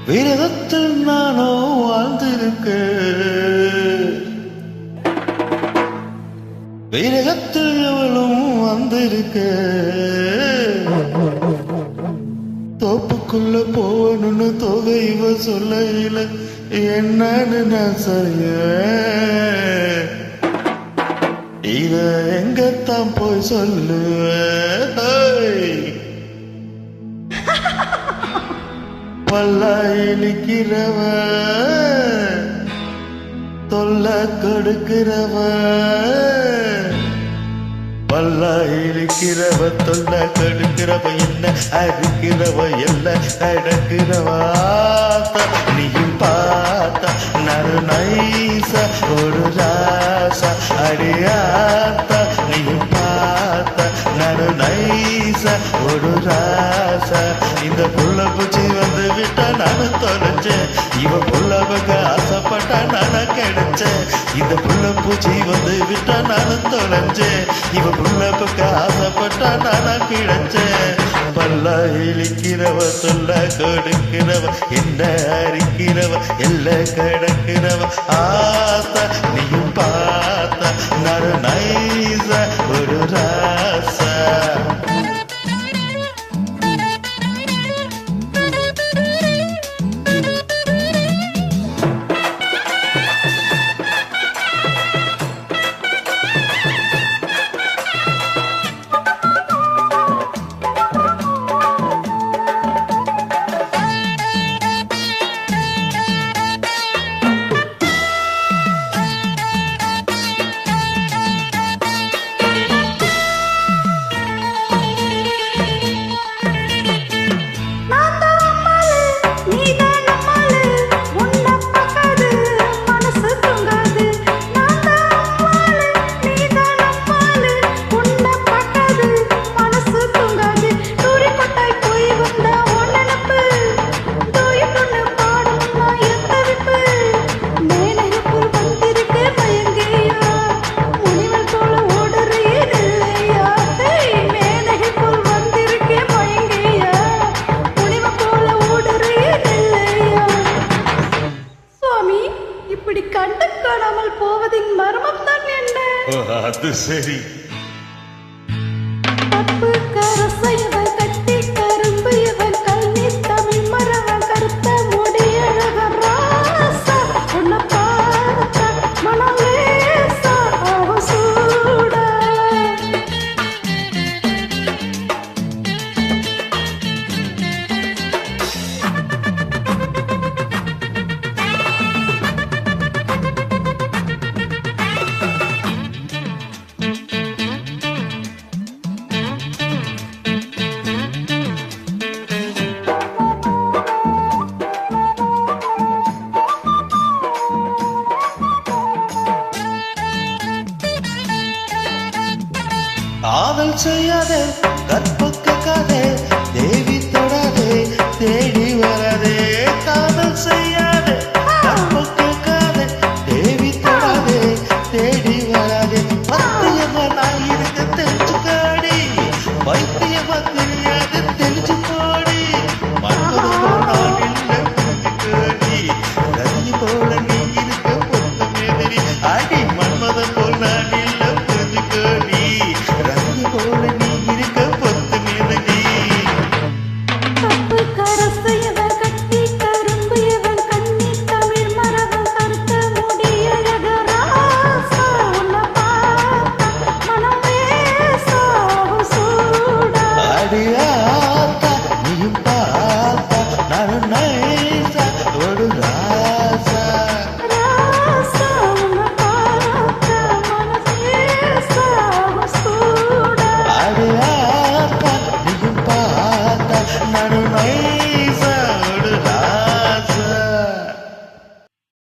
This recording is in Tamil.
விரதத்தில் நானோ வாழ்ந்திருக்க விரகத்தில் எவளும் வந்திருக்க தோப்புக்குள்ள போகணும்னு தொகை இவ சொல்ல என்னன்னு நான் செய்ய இத எங்கத்தான் போய் சொல்லுவேன் பல்லா இழிக்கிறவ தொல்லை கொடுக்கிறவ பல்லா இழிக்கிறவ தொல்லை கொடுக்கிறவ என்ன அறுக்கிறவ எல்லாம் அடக்கிறவா நீயும் பார்த்தா நறு நைசா ஒரு ராசா அடியாத்தா நீயும் பார்த்தா நறு நைசா ஒரு ராசா இந்த புள்ள பூச்சி வந்து விட்டா நானும் தொலைச்சேன் இவ புள்ள பக்க ஆசைப்பட்டா நானும் கிடைச்சேன் இந்த புள்ள பூச்சி வந்து விட்டா நானும் தொலைஞ்சேன் இவ புள்ள பக்க ஆசைப்பட்டா நானும் கிடைச்சேன் பல்லா இழிக்கிறவ சொல்ல கொடுக்கிறவ என்ன அரிக்கிறவ எல்லாம் கிடக்கிறவ ஆத்தா நீயும் பார்த்தா நறு நைசா ஒரு ராசா போவதின் மர்மம் தான் என்ன? அது சரி. தப்பு கரசையவன் கட்டி கரும்பு இவன் கல்வி தமிழ் மரவன் கருத்த முடியழக ராசா உன்னை பார்த்த மனலேசா அவசூட காதல் செய்யாதே கற்புக்கு கதை தேவி தொடாதே தேடி